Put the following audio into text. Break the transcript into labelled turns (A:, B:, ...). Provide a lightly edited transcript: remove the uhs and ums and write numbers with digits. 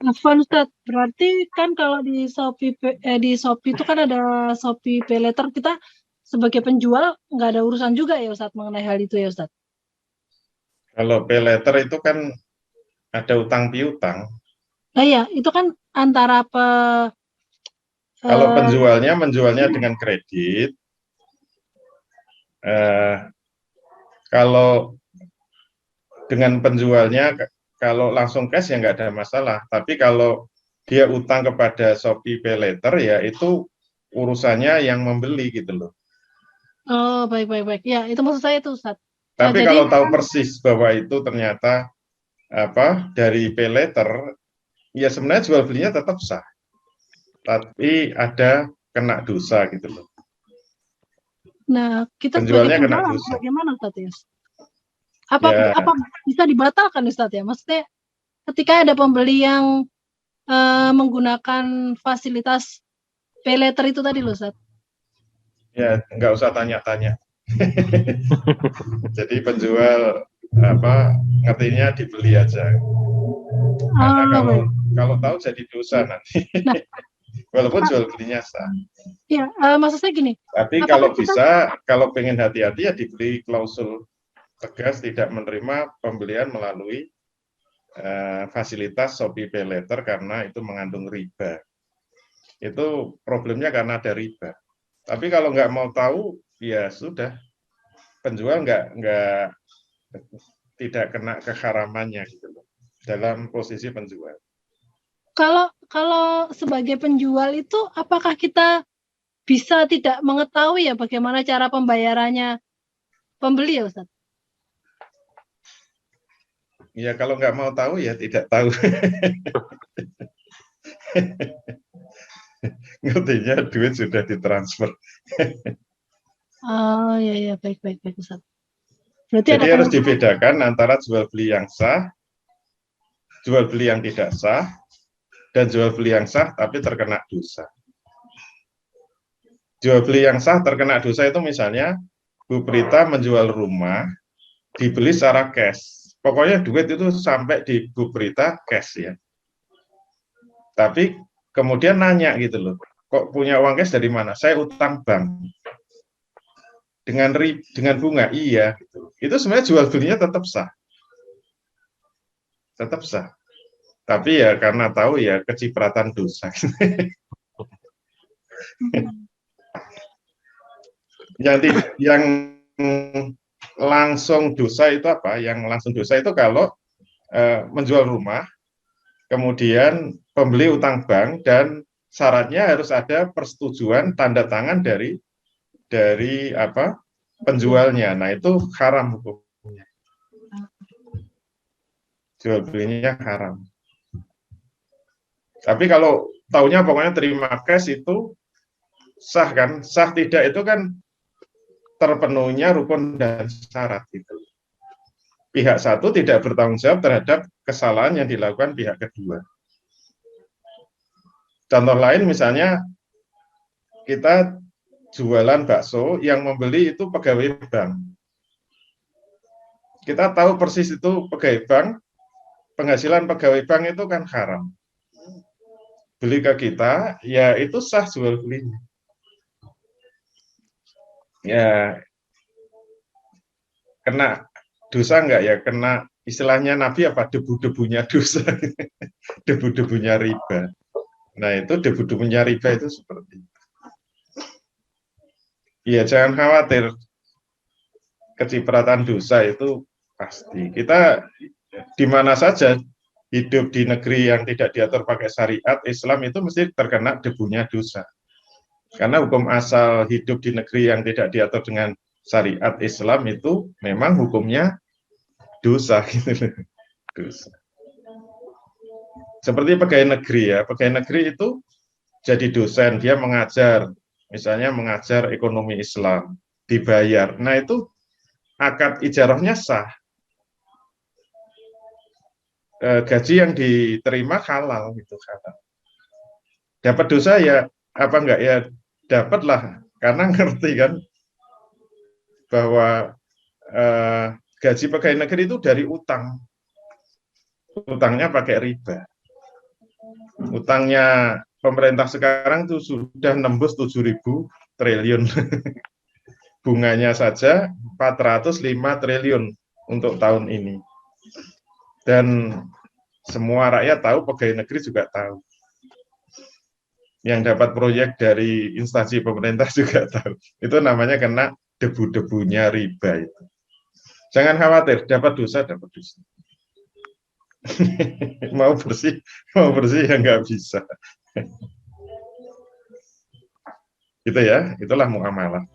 A: Afwan Ustaz, berarti kan kalau di Shopee itu kan ada Shopee Paylater, kita sebagai penjual nggak ada urusan juga ya Ustaz mengenai hal itu ya Ustaz?
B: Kalau pay letter itu kan ada utang piutang.
A: Nah ya, itu kan antara
B: Kalau
A: eh,
B: penjualnya menjualnya dengan kredit, eh, kalau dengan penjualnya kalau langsung cash ya nggak ada masalah. Tapi kalau dia utang kepada Shopee Pay Later ya itu urusannya yang membeli gitu loh.
A: oh baik baik baik. Ya, itu maksud saya itu Ustaz.
B: Tapi
A: Jadi
B: kalau tahu
A: kan
B: persis bahwa itu ternyata apa dari Pay Later, ya sebenarnya jual belinya tetap sah. Tapi ada kena dosa gitu loh.
A: nah kita sebagai
B: Penjualnya kena
A: penjual harus
B: dosa.
A: bagaimana Ustaz ya? Apa
B: Ya,
A: apa bisa dibatalkan Ustaz ya? Maksudnya ketika ada pembeli yang menggunakan fasilitas Paylater itu tadi loh Ustaz.
B: ya nggak usah tanya-tanya. Jadi penjual apa ngertinya dibeli aja. Karena
A: Ah,
B: kalau
A: baik.
B: kalau tahu jadi dosa nanti.
A: Nah,
B: Walaupun jual belinya sah.
A: ya, maksud saya gini,
B: Tapi
A: apakah
B: kalau
A: kita
B: bisa, kalau pengen hati-hati ya dibeli klausul tegas tidak menerima pembelian melalui fasilitas Shopee Pay Later karena itu mengandung riba. Itu problemnya karena ada riba. Tapi kalau nggak mau tahu, ya sudah, penjual nggak tidak kena keharamannya gitu loh dalam posisi penjual.
A: kalau kalau sebagai penjual itu apakah kita bisa tidak mengetahui ya bagaimana cara pembayarannya pembeli ya Ustaz?
B: Ya kalau nggak mau tahu ya tidak tahu. Ngertinya duit sudah ditransfer.
A: Oh ya ya baik baik baik Ustaz. Berarti
B: Jadi
A: ada
B: harus
A: kemungkinan
B: dibedakan antara jual beli yang sah, jual beli yang tidak sah, dan jual beli yang sah tapi terkena dosa. Jual beli yang sah terkena dosa itu misalnya Bu Prita menjual rumah, dibeli secara cash. Pokoknya duit itu sampai di Bu Prita cash ya. Tapi kemudian nanya gitu loh, kok punya uang cash dari mana? Saya utang bank. Dengan bunga, iya. Gitu. Itu sebenarnya jual belinya tetap sah. Tetap sah. Tapi ya karena tahu ya kecipratan dosa. yang langsung dosa itu apa? Yang langsung dosa itu kalau menjual rumah, kemudian pembeli utang bank dan syaratnya harus ada persetujuan tanda tangan dari apa penjualnya. Nah itu haram hukumnya. Jual belinya haram. Tapi kalau taunya pokoknya terima cash itu sah kan? Sah tidak itu kan terpenuhnya rukun dan syarat itu. Pihak satu tidak bertanggung jawab terhadap kesalahan yang dilakukan pihak kedua. Contoh lain misalnya kita jualan bakso yang membeli itu pegawai bank. Kita tahu persis itu pegawai bank, penghasilan pegawai bank itu kan haram. Beli ke kita, ya itu sah jual belinya. Ya kena dosa enggak ya? Kena istilahnya Nabi apa? Debu-debunya dosa, debu-debunya riba. Nah itu debu-debunya riba itu seperti itu. Iya jangan khawatir, kecipratan dosa itu pasti. Kita di mana saja hidup di negeri yang tidak diatur pakai syariat Islam itu mesti terkena debunya dosa. Karena hukum asal hidup di negeri yang tidak diatur dengan syariat Islam itu memang hukumnya dosa gitu. Dosa. Seperti pegawai negeri ya, pegawai negeri itu jadi dosen, dia mengajar, misalnya mengajar ekonomi Islam, dibayar. Nah itu akad ijarahnya sah. Gaji yang diterima halal gitu kata. Dapat dosa ya apa enggak ya dapatlah karena ngerti kan bahwa gaji pegawai negeri itu dari utang, utangnya pakai riba. Utangnya pemerintah sekarang itu sudah nembus 7.000 triliun. Bunganya saja 405 triliun untuk tahun ini. Dan semua rakyat tahu, pegawai negeri juga tahu. Yang dapat proyek dari instansi pemerintah juga tahu. Itu namanya kena debu-debunya riba itu. Jangan khawatir, dapat dosa, dapat dosa. mau bersih ya nggak bisa. Gitu ya, itulah muamalah.